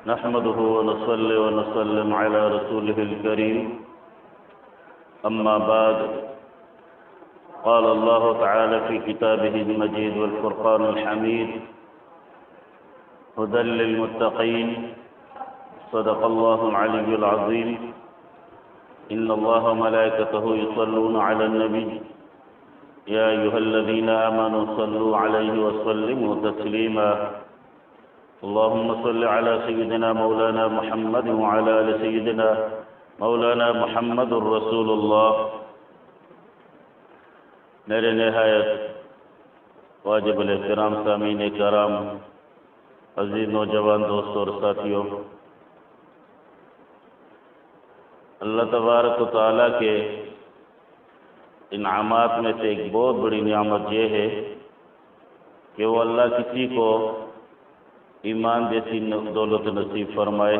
نحمده ونصلي ونسلم على رسوله الكريم أما بعد قال الله تعالى في كتابه المجيد والفرقان الحميد هدى للمتقين صدق الله العلي العظيم إن الله وملائكته يصلون على النبي يا أيها الذين آمنوا صلوا عليه وسلموا تسليما اللهم صل على سيدنا مولانا محمد وعلى آل سيدنا مولانا محمد رسول اللہ۔ میرے نہایت واجب الاحترام سامعین کرام، عزیز نوجوان دوستوں اور ساتھیوں، اللہ تبارک و تعالیٰ کے انعامات میں سے ایک بہت بڑی نعمت یہ ہے کہ وہ اللہ کسی کو ایمان جیسی دولت نصیب فرمائے،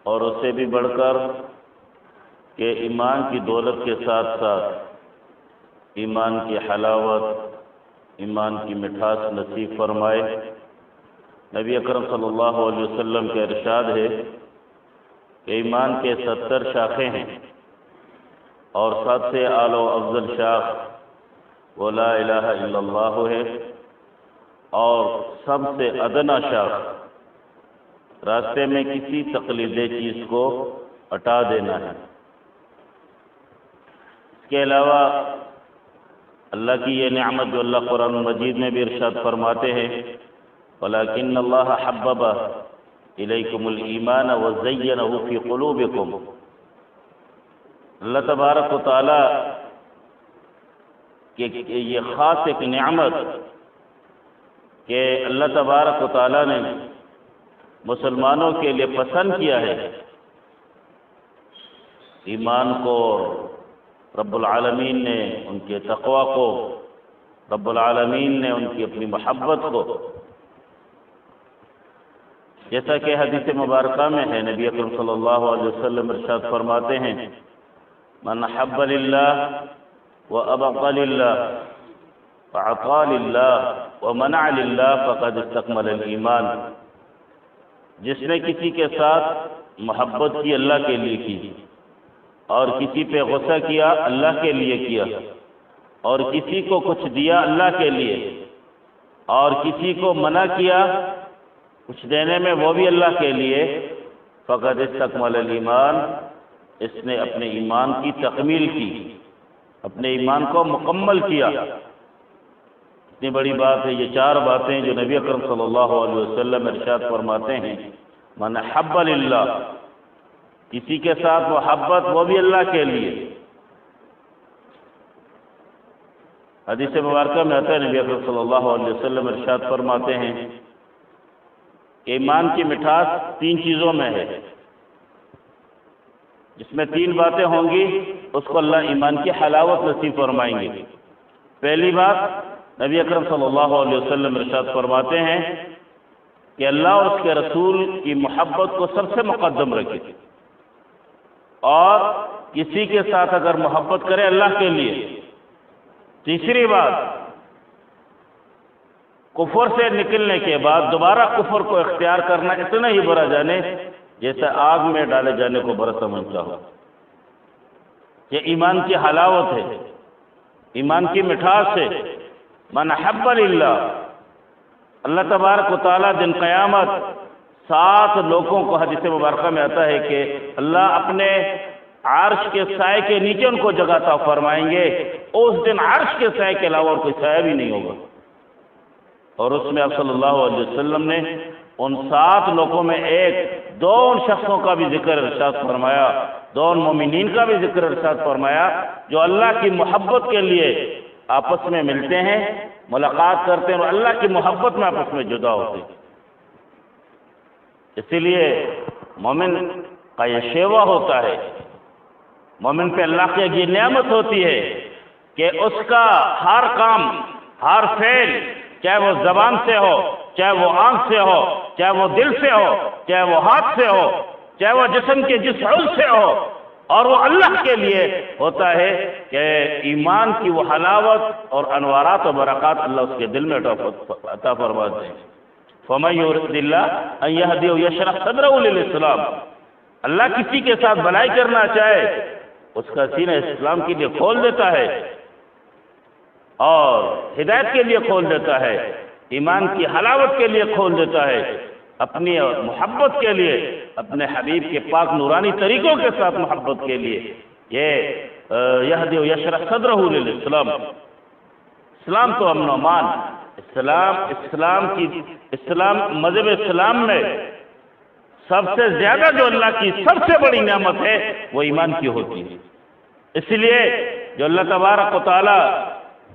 اور اس سے بھی بڑھ کر کہ ایمان کی دولت کے ساتھ ساتھ ایمان کی حلاوت، ایمان کی مٹھاس نصیب فرمائے۔ نبی اکرم صلی اللہ علیہ وسلم کا ارشاد ہے کہ ایمان کے 70 شاخیں ہیں، اور سب سے اعلیٰ و افضل شاخ وہ لا الہ الا اللہ ہے، اور سب سے ادنا شاخ راستے میں کسی تقلیدی چیز کو ہٹا دینا ہے۔ اس کے علاوہ اللہ کی یہ نعمت جو اللہ قرآن مجید میں بھی ارشاد فرماتے ہیں وَلَكِنَّ اللَّهَ حَبَّبَ إِلَيْكُمُ الْإِيمَانَ وَزَيَّنَهُ فِي قُلُوبِكُمْ، اللہ تبارک و تعالی کہ یہ خاص ایک نعمت کہ اللہ تبارک و تعالی نے مسلمانوں کے لیے پسند کیا ہے ایمان کو، رب العالمین نے ان کے تقوی کو، رب العالمین نے ان کی اپنی محبت کو، جیسا کہ حدیث مبارکہ میں ہے نبی اکرم صلی اللہ علیہ وسلم ارشاد فرماتے ہیں من حب للہ وابغض للہ فعطا للہ ومنع للہ فقد استکمل الایمان، جس نے کسی کے ساتھ محبت کی اللہ کے لیے کی، اور کسی پہ غصہ کیا اللہ کے لیے کیا، اور کسی کو کچھ دیا اللہ کے لیے، اور کسی کو منع کیا کچھ دینے میں وہ بھی اللہ کے لیے، فقد استکمل الایمان، اس نے اپنے ایمان کی تکمیل کی، اپنے ایمان کو مکمل کیا۔ اتنی بڑی بات ہے، یہ 4 باتیں جو نبی اکرم صلی اللہ علیہ وسلم ارشاد فرماتے ہیں من حب للہ، کسی کے ساتھ محبت وہ بھی اللہ کے لیے۔ حدیث مبارکہ میں آتا ہے نبی اکرم صلی اللہ علیہ وسلم ارشاد فرماتے ہیں کہ ایمان کی مٹھاس 3 چیزوں میں ہے، جس میں 3 باتیں ہوں گی اس کو اللہ ایمان کی حلاوت نصیب فرمائیں گے۔ پہلی بات نبی اکرم صلی اللہ علیہ وسلم ارشاد فرماتے ہیں کہ اللہ اور اس کے رسول کی محبت کو سب سے مقدم رکھے، اور کسی کے ساتھ اگر محبت کرے اللہ کے لیے۔ تیسری بات، کفر سے نکلنے کے بعد دوبارہ کفر کو اختیار کرنا اتنا ہی برا جانے جیسے آگ میں ڈالے جانے کو برا سمجھتا ہو۔ یہ ایمان کی حلاوت ہے، ایمان کی مٹھاس ہے۔ من حب للہ، اللہ تبارک و تعالیٰ دن قیامت 7 لوگوں کو حدیث مبارکہ میں آتا ہے کہ اللہ اپنے عرش کے سائے کے نیچے ان کو جگہ عطا فرمائیں گے، اس دن عرش کے سائے کے علاوہ اور کوئی سایہ بھی نہیں ہوگا۔ اور اس میں آپ صلی اللہ علیہ وسلم نے ان 7 لوگوں میں دو شخصوں کا بھی ذکر ارشاد فرمایا، 2 مومنین کا بھی ذکر ارشاد فرمایا جو اللہ کی محبت کے لیے آپس میں ملتے ہیں، ملاقات کرتے ہیں، اور اللہ کی محبت میں آپس میں جدا ہوتے ہیں۔ اسی لیے مومن کا یہ شیوا ہوتا ہے، مومن پہ اللہ کی یہ نعمت ہوتی ہے کہ اس کا ہر کام، ہر فعل، چاہے وہ زبان سے ہو، چاہے وہ آنکھ سے ہو، چاہے وہ دل سے ہو، چاہے وہ ہاتھ سے ہو، چاہے وہ جسم کے جس عضو سے ہو، اور وہ اللہ کے لیے ہوتا ہے کہ ایمان کی وہ حلاوت اور انوارات و برکات اللہ اس کے دل میں عطا فرماتے ہیں۔ فَمَن يُرِدِ اللَّهُ أَن يَهْدِيَهُ يَشْرَحْ صَدْرَهُ لِلْإِسْلَامِ، اللہ کسی کے ساتھ بھلائی کرنا چاہے اس کا سینہ اسلام کے لیے کھول دیتا ہے اور ہدایت کے لیے کھول دیتا ہے، ایمان کی حلاوت کے لیے کھول دیتا ہے، اپنی محبت کے لیے، اپنے حبیب کے پاک نورانی طریقوں کے ساتھ محبت کے لیے۔ یہ یہدی و یشرح صدرہ للاسلام، اسلام تو امن و امان، اسلام مذہب اسلام میں سب سے زیادہ جو اللہ کی سب سے بڑی نعمت ہے وہ ایمان کی ہوتی ہے۔ اس لیے جو اللہ تبارک و تعالیٰ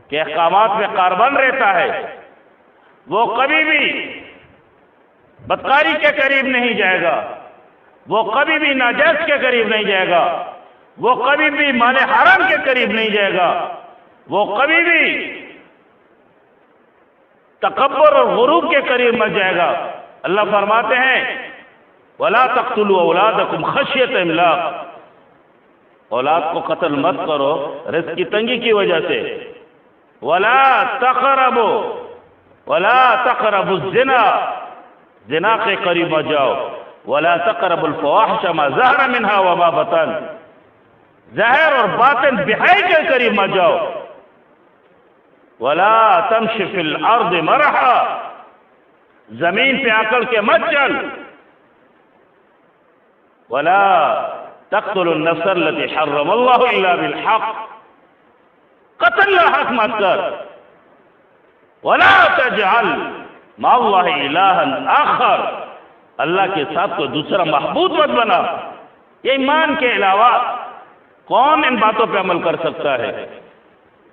کے احکامات میں کاربن رہتا ہے وہ کبھی بھی بدکاری کے قریب نہیں جائے گا، وہ کبھی بھی ناجائز کے قریب نہیں جائے گا، وہ کبھی بھی مال حرام کے قریب نہیں جائے گا، وہ کبھی بھی تکبر اور غرور کے قریب مت جائے گا۔ اللہ فرماتے ہیں وَلَا تَقْتُلُوا أَوْلَادَكُمْ خَشْيَةَ إِمْلَاقٍ، اولاد کو قتل مت کرو رزق کی تنگی کی وجہ سے۔ وَلَا تَقْرَبُوا الزِّنَا، زنا کے قریب مت جاؤ۔ وَلَا تَقْرَبُوا الْفَوَاحِشَ مَا ظَهَرَ مِنْهَا وَمَا بَطَنَ، ظاہر اور باطن بہائی کے قریب مت جاؤ۔ وَلَا تَمْشِ فِي الْأَرْضِ مَرَحًا، زمین پہ آکڑ کے مت چل۔ وَلَا تَقْتُلُوا النَّفْسَ الَّتِي حَرَّمَ اللَّهُ إِلَّا بِالْحَقِّ، قتل حق مت کر۔ وَلَا تَجْعَلْ مَعَ اللَّهِ إِلَٰهًا آخَرَ، اللہ کے ساتھ کوئی دوسرا معبود مت بنا۔ یہ ایمان کے علاوہ کون ان باتوں پہ عمل کر سکتا ہے؟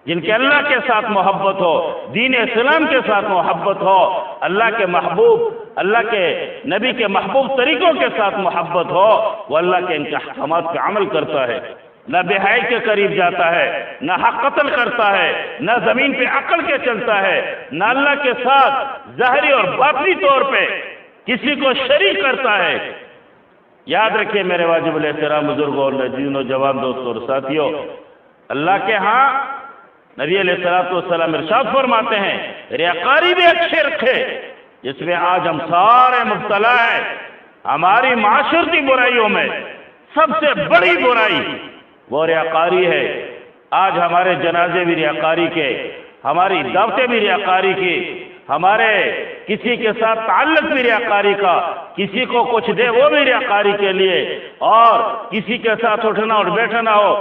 جن کے اللہ کے ساتھ محبت ہو، دین اسلام کے ساتھ محبت ہو، اللہ کے محبوب، اللہ کے نبی کے محبوب طریقوں کے ساتھ محبت ہو، وہ اللہ کے ان کے احکامات پہ عمل کرتا ہے، نہ بہائی کے قریب جاتا ہے، نہ حق قتل کرتا ہے، نہ زمین پہ عقل کے چلتا ہے، نہ اللہ کے ساتھ ظاہری اور باطنی طور پہ کسی کو شریک کرتا ہے۔ یاد رکھیے میرے واجب الاحترام بزرگوں اور نوجوان دوستوں اور ساتھیوں، اللہ کے ہاں نبی علیہ السلام ارشاد فرماتے ہیں ریاکاری بھی ایک شرک ہے جس میں آج ہم سارے مبتلا ہیں۔ ہماری معاشرتی برائیوں میں سب سے بڑی برائی وہ ریاکاری ہے۔ آج ہمارے جنازے بھی ریاکاری کے، ہماری دعوتیں بھی ریاکاری کی، ہمارے کسی کے ساتھ تعلق بھی ریاکاری کا، کسی کو کچھ دے وہ بھی ریاکاری کے لیے، اور کسی کے ساتھ اٹھنا اور بیٹھنا ہو،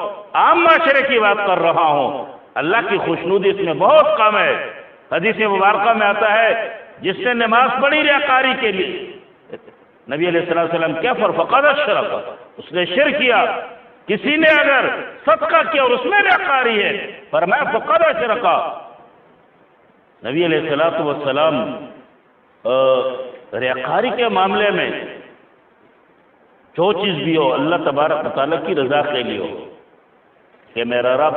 عام معاشرے کی بات کر رہا ہوں۔ اللہ کی خوشنودی اس میں بہت کم ہے۔ حدیث مبارکہ میں آتا ہے جس نے نماز پڑھی ریاکاری کے لیے، نبی علیہ السلام کیا فقد اشرک، اس نے شرک کیا۔ کسی نے اگر صدقہ کیا اور اس میں ریاکاری ہے، فرمایا فقد اشرک۔ نبی علیہ السلام ریاکاری کے معاملے میں جو چیز بھی ہو اللہ تبارک و تعالیٰ کی رضا کے لیے ہو، کہ میرا رب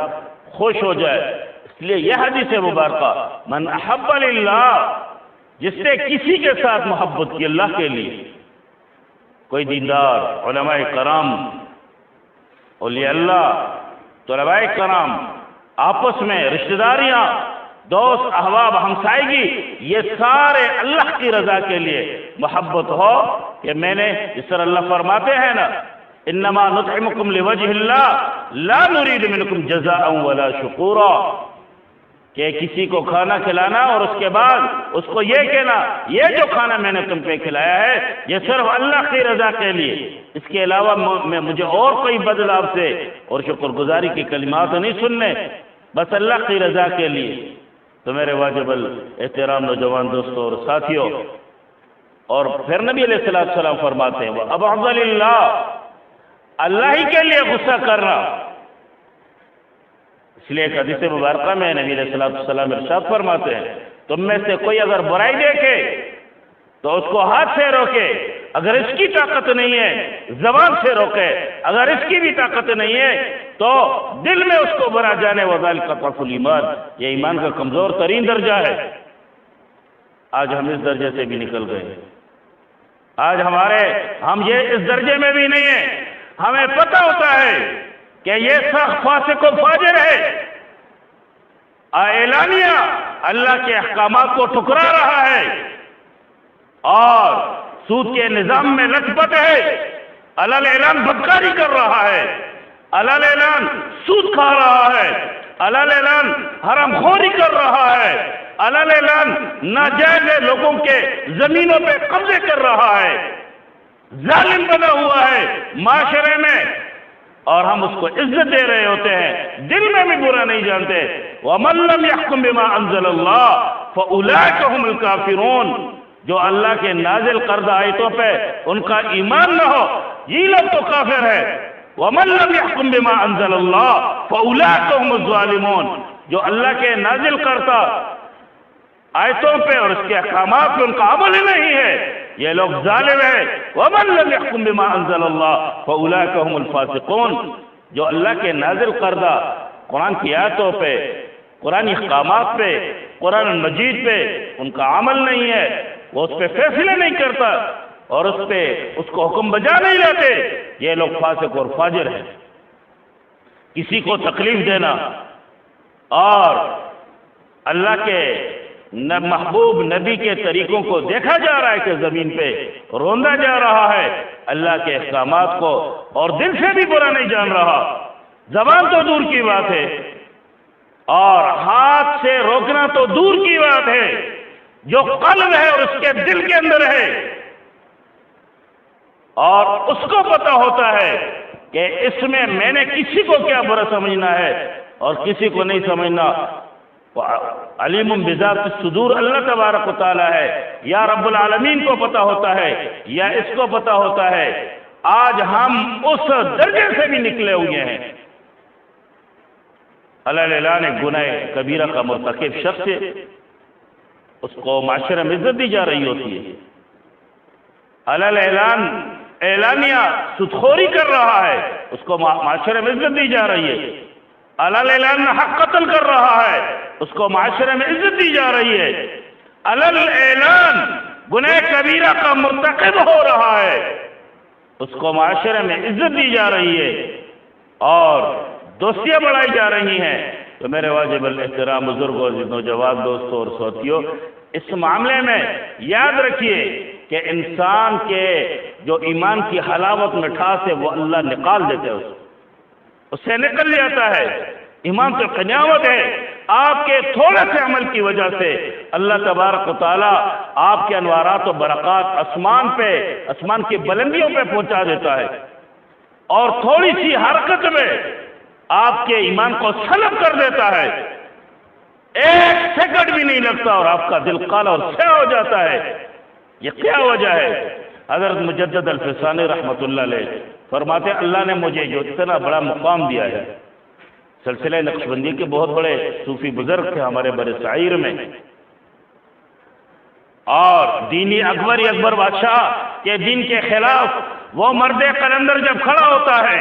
خوش ہو جائے۔ اس لیے یہ حدیث مبارکہ من احب للہ، جس نے کسی کے ساتھ محبت کی اللہ کے لیے، کوئی دیندار، علماء کرام، اولیاء اللہ، طلباء کرام، آپس میں رشتہ داریاں، دوست احباب، ہمسائیگی، یہ سارے اللہ کی رضا کے لیے محبت ہو، کہ میں نے جس طرح اللہ فرماتے ہیں نا انما نطعمکم لوجہ اللہ لا نرید منکم جزاء ولا شکورا، کہ کسی کو کھانا کھلانا اور اس کے بعد اس کو یہ کہنا یہ جو کھانا میں نے تم پہ کھلایا ہے یہ صرف اللہ کی رضا کے لیے، اس کے علاوہ مجھے اور کوئی بدل آپ سے اور شکر گزاری کی کلمات نہیں سننے، بس اللہ کی رضا کے لیے۔ تو میرے واجب الاحترام نوجوان دوستوں اور ساتھیوں، اور پھر نبی علیہ السلام فرماتے ہیں وَأَبْغَضَ لِلَّهِ، اللہ ہی کے لیے غصہ کرنا۔ اس لیے ایک حدیث مبارکہ میں نبی علیہ السلام ارشاد فرماتے ہیں تم میں سے کوئی اگر برائی دیکھے تو اس کو ہاتھ سے روکے، اگر اس کی طاقت نہیں ہے زبان سے روکے، اگر اس کی بھی طاقت نہیں ہے تو دل میں اس کو برا جانے، وَذَلِكَ ضَعْفُ الْإِيمَانِ، یہ ایمان کا کمزور ترین درجہ ہے۔ آج ہم اس درجے سے بھی نکل گئے، آج ہم یہ اس درجے میں بھی نہیں ہیں۔ ہمیں پتہ ہوتا ہے کہ یہ سخت فاسق و فاجر ہے، اعلانیہ اللہ کے احکامات کو ٹھکرا رہا ہے، اور سود کے نظام میں لت پت ہے، علل اعلان بدکاری کر رہا ہے، علل اعلان سود کھا رہا ہے، علل اعلان حرام خوری کر رہا ہے، علل اعلان ناجائز لوگوں کے زمینوں پہ قبضے کر رہا ہے، ظالم بنا ہوا ہے معاشرے میں، اور ہم اس کو عزت دے رہے ہوتے ہیں، دل میں بھی برا نہیں جانتے۔ وَمَن لَّمْ يَحْكُم بِمَا أَنزَلَ اللَّهُ فَأُولَٰئِكَ هُمُ الْكَافِرُونَ۔ جو اللہ کے نازل کردہ آیتوں پہ ان کا ایمان نہ ہو، یہ لوگ تو کافر ہے۔ وَمَن لَّمْ يَحْكُم بِمَا أَنزَلَ اللَّهُ فَأُولَٰئِكَ هُمُ الظَّالِمُونَ۔ جو اللہ کے نازل کردہ آیتوں پہ اور اس کے احکامات پہ ان کا عمل ہی نہیں ہے، یہ لوگ ظالم ہیں۔ وَمَن لَّمْ يَحْكُم بِمَا أَنزَلَ اللَّهُ فَأُولَٰئِكَ هُمُ الْفَاسِقُونَ۔ جو اللہ کے نازل کردہ قرآن کی آیتوں پہ، قرآن احکامات پہ، قرآن مجید پہ ان کا عمل نہیں ہے، وہ اس پہ فیصلے نہیں کرتا اور اس کو حکم بجا نہیں لاتے، یہ لوگ فاسق اور فاجر ہیں۔ کسی کو تکلیف دینا اور اللہ کے محبوب نبی کے طریقوں کو دیکھا جا رہا ہے کہ زمین پہ روندا جا رہا ہے اللہ کے احکامات کو، اور دل سے بھی برا نہیں جان رہا، زبان تو دور کی بات ہے اور ہاتھ سے روکنا تو دور کی بات ہے، جو قلب ہے اور اس کے دل کے اندر ہے، اور اس کو پتا ہوتا ہے کہ اس میں نے کسی کو کیا برا سمجھنا ہے اور کسی کو نہیں سمجھنا۔ علیم بذات الصدور اللہ تبارک و تعالی ہے، یا رب العالمین کو پتا ہوتا ہے یا اس کو پتا ہوتا ہے۔ آج ہم اس درجے سے بھی نکلے ہوئے ہیں۔ علل اعلان گناہ کبیرہ کا مرتکب شخص ہے، اس کو معاشرے میں عزت دی جا رہی ہوتی ہے۔ علل اعلان اعلانیہ سودخوری کر رہا ہے، اس کو معاشرے میں عزت دی جا رہی ہے۔ علل اعلان حق قتل کر رہا ہے، اس کو معاشرے میں عزت دی جا رہی ہے۔ علل اعلان گناہ کبیرہ کا مرتکب ہو رہا ہے، اس کو معاشرے میں عزت دی جا رہی ہے اور دوستیاں بڑھائی جا رہی ہیں۔ تو میرے واجب الاحترام بزرگوں، نوجوان دوستوں اور ساتھیوں، اس معاملے میں یاد رکھیے کہ انسان کے جو ایمان کی حلاوت مٹھاس ہے وہ اللہ نکال دیتے ہیں، اس سے نکل جاتا ہے۔ ایمان تو قناعت ہے، آپ کے تھوڑے سے عمل کی وجہ سے اللہ تبارک و تعالیٰ آپ کے انوارات و برکات آسمان کی بلندیوں پہ پہنچا دیتا ہے، اور تھوڑی سی حرکت میں آپ کے ایمان کو سلب کر دیتا ہے، ایک سیکنڈ بھی نہیں لگتا اور آپ کا دل کالا اور سیاہ ہو جاتا ہے۔ یہ کیا وجہ ہے؟ حضرت مجدد الفسانی رحمۃ اللہ علیہ فرماتے ہیں اللہ نے مجھے جو اتنا بڑا مقام دیا ہے، سلسلہ نقشبندی کے بہت بڑے صوفی بزرگ تھے ہمارے بر صغیر میں، اور دینی اکبر بادشاہ کے دین کے خلاف وہ مرد قلندر جب کھڑا ہوتا ہے،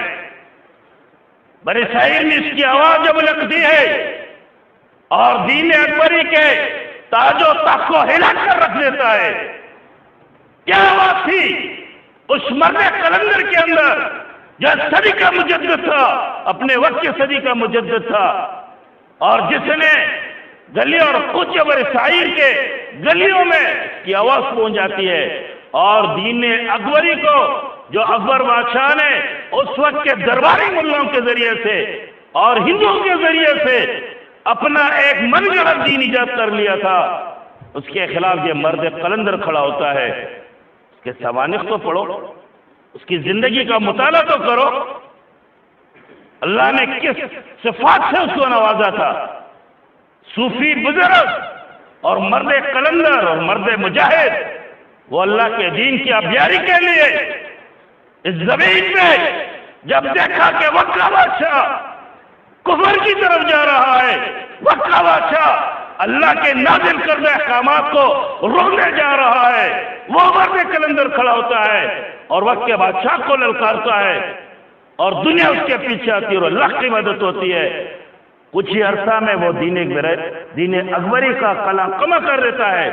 بر صغیر میں اس کی آواز جب لگتی ہے اور دین اکبری کے تاج و تخت کو ہلا کر رکھ دیتا ہے، کیا آواز تھی اس مرد قلندر کے اندر جو صدی کا مجدد تھا، اپنے وقت کے صدی کا مجدد تھا، اور جس نے گلی اور کچھ بر صغیر کے گلیوں میں کی آواز پہنچ جاتی ہے، اور دین اکبری کو جو اکبر بادشاہ نے اس وقت کے درباری ملاؤں کے ذریعے سے اور ہندوؤں کے ذریعے سے اپنا ایک من گھڑت دین ایجاد کر لیا تھا، اس کے خلاف یہ مرد قلندر کھڑا ہوتا ہے۔ اس کے سوانح تو پڑھو، اس کی زندگی کا مطالعہ تو کرو، اللہ نے کس صفات سے اس کو نوازا تھا۔ صوفی بزرگ اور مرد قلندر اور مرد مجاہد، وہ اللہ کے دین کی ابیاری کے لیے اس زمین میں جب دیکھا کہ وقت کا بادشاہ کفر کی طرف جا رہا ہے، وقت کا بادشاہ اللہ کے نازل کردہ احکامات کو روکنے جا رہا ہے، وہ مرد قلندر کھڑا ہوتا ہے اور وقت کے بادشاہ کو للکارتا ہے، اور دنیا اس کے پیچھے آتی ہے اور اللہ کی مدد ہوتی ہے۔ کچھ ہی عرصہ میں وہ دین اکبری کا کلام کر دیتا ہے۔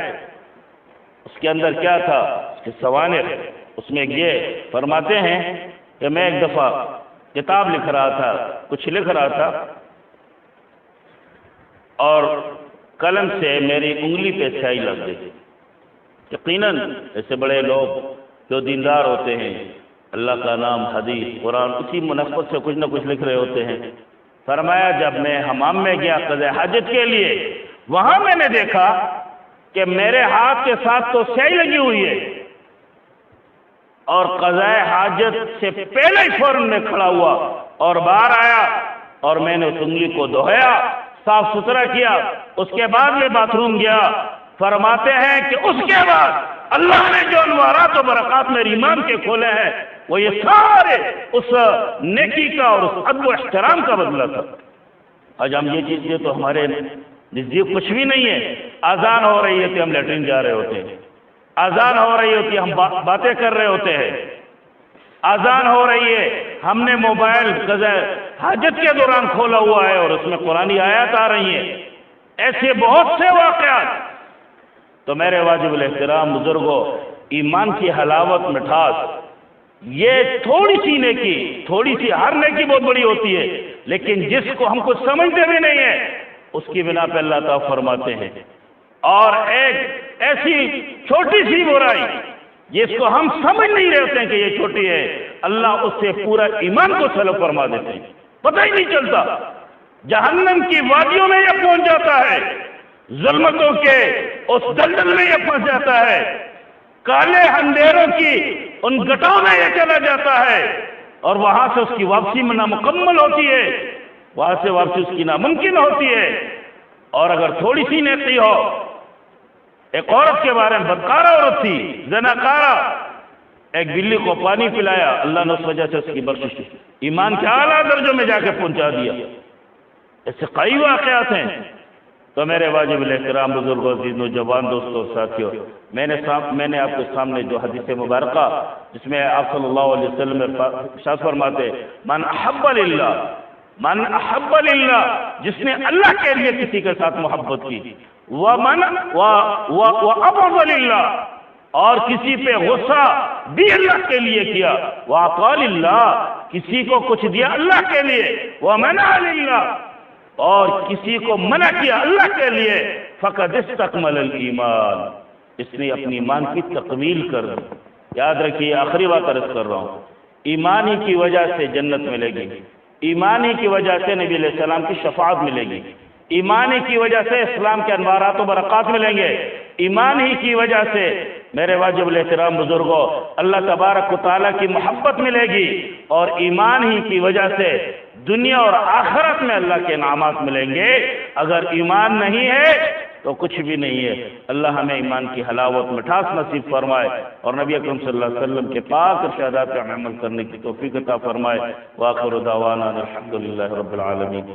اس کے اندر کیا تھا؟ اس کے سوانح، اس میں یہ فرماتے ہیں کہ میں ایک دفعہ کتاب لکھ رہا تھا، کچھ لکھ رہا تھا، اور قلم سے میری انگلی پہ سیاہی لگ گئی، یقیناً ایسے بڑے لوگ جو دیندار ہوتے ہیں، اللہ کا نام، حدیث، قرآن، اسی منفذ سے کچھ نہ کچھ لکھ رہے ہوتے ہیں۔ فرمایا جب میں حمام میں گیا قضاء حاجت کے لیے، وہاں میں نے دیکھا کہ میرے ہاتھ کے ساتھ تو سیاہی لگی ہوئی ہے، اور قضاء حاجت سے پہلے ہی فوراً میں کھڑا ہوا اور باہر آیا اور میں نے اس انگلی کو دھویا، صاف ستھرا کیا، اس کے بعد میں باتھ روم گیا۔ فرماتے ہیں کہ اس کے بعد اللہ نے جو انوارات و برکات میری ایمان کے کھولے ہیں، وہ یہ سارے اس نیکی کا اور اس ادب و احترام کا بدلہ تھا۔ آج ہم یہ چیزیں تو ہمارے نزدیک کچھ بھی نہیں ہے۔ اذان ہو رہی ہے کہ ہم لیٹرین جا رہے ہوتے ہیں، اذان ہو رہی ہوتی ہے ہم باتیں کر رہے ہوتے ہیں، اذان ہو رہی ہے ہم نے موبائل قضاء حاجت کے دوران کھولا ہوا ہے اور اس میں قرآنی آیات آ رہی ہیں۔ ایسے بہت سے واقعات۔ تو میرے واجب الاحترام بزرگوں، ایمان کی حلاوت، مٹھاس، یہ تھوڑی سی نیکی، تھوڑی سی، ہر نیکی بہت بڑی ہوتی ہے، لیکن جس کو ہم کچھ سمجھتے بھی نہیں ہیں اس کی بنا پہ اللہ تعالیٰ فرماتے ہیں، اور ایک ایسی چھوٹی سی برائی جس کو ہم سمجھ نہیں رہے ہوتے ہیں کہ یہ چھوٹی ہے، اللہ اس سے پورا ایمان کو سلب فرما دیتے ہیں، پتہ ہی نہیں چلتا۔ جہنم کی وادیوں میں یہ پہنچ جاتا ہے، ظلمتوں کے اس دلدل میں یہ پھنس جاتا ہے، کالے اندھیروں کی ان گٹوں میں یہ چلا جاتا ہے، اور وہاں سے اس کی واپسی میں نامکمل ہوتی ہے، وہاں سے واپسی اس کی ناممکن ہوتی ہے۔ اور اگر تھوڑی سی نیکی ہو، ایک عورت کے بارے میں، بدکارہ عورت تھی، زناکارہ، ایک بلی کو پانی پلایا، اللہ نے اس وجہ سے اس کی بخشش ایمان کے اعلیٰ درجوں میں جا کے پہنچا دیا۔ ایسے کئی واقعات ہیں۔ تو میرے واجب الاحترام بزرگوں، عزیز نوجوان دوستوں، ساتھیوں، میں نے آپ کے سامنے جو حدیث مبارکہ جس میں آپ صلی اللہ علیہ وسلم ارشاد فرماتے، من احب للہ، من احب للہ، جس نے اللہ کے لیے کسی کے ساتھ محبت کی، وَأَبْغَضَ لِلَّهِ، اور کسی پہ غصہ بھی اللہ کے لیے کیا، وَأَعْطَىٰ لِلَّهِ، کسی کو کچھ دیا اللہ کے لیے، وَمَنَعَ لِلَّهِ، اور کسی کو منع کیا اللہ کے لیے، فَقَدْ اسْتَكْمَلَ الْإِيمَانَ، اس نے اپنی ایمان کی تکمیل کر دی۔ یاد رکھیے، آخری بات عرض کر رہا ہوں، ایمان ہی کی وجہ سے جنت ملے گی، ایمان ہی کی وجہ سے نبی علیہ السلام کی شفاعت ملے گی، ایمان ہی کی وجہ سے اسلام کے انوارات و برکات ملیں گے، ایمان ہی کی وجہ سے میرے واجب الاحترام بزرگوں اللہ تبارک و تعالیٰ کی محبت ملے گی، اور ایمان ہی کی وجہ سے دنیا اور آخرت میں اللہ کے انعامات ملیں گے۔ اگر ایمان نہیں ہے تو کچھ بھی نہیں ہے۔ اللہ ہمیں ایمان کی حلاوت، مٹھاس نصیب فرمائے، اور نبی اکرم صلی اللہ علیہ وسلم کے پاک ارشادات پر عمل کرنے کی توفیق عطا فرمائے۔ وآخر دعوانا الحمدللہ رب العالمین۔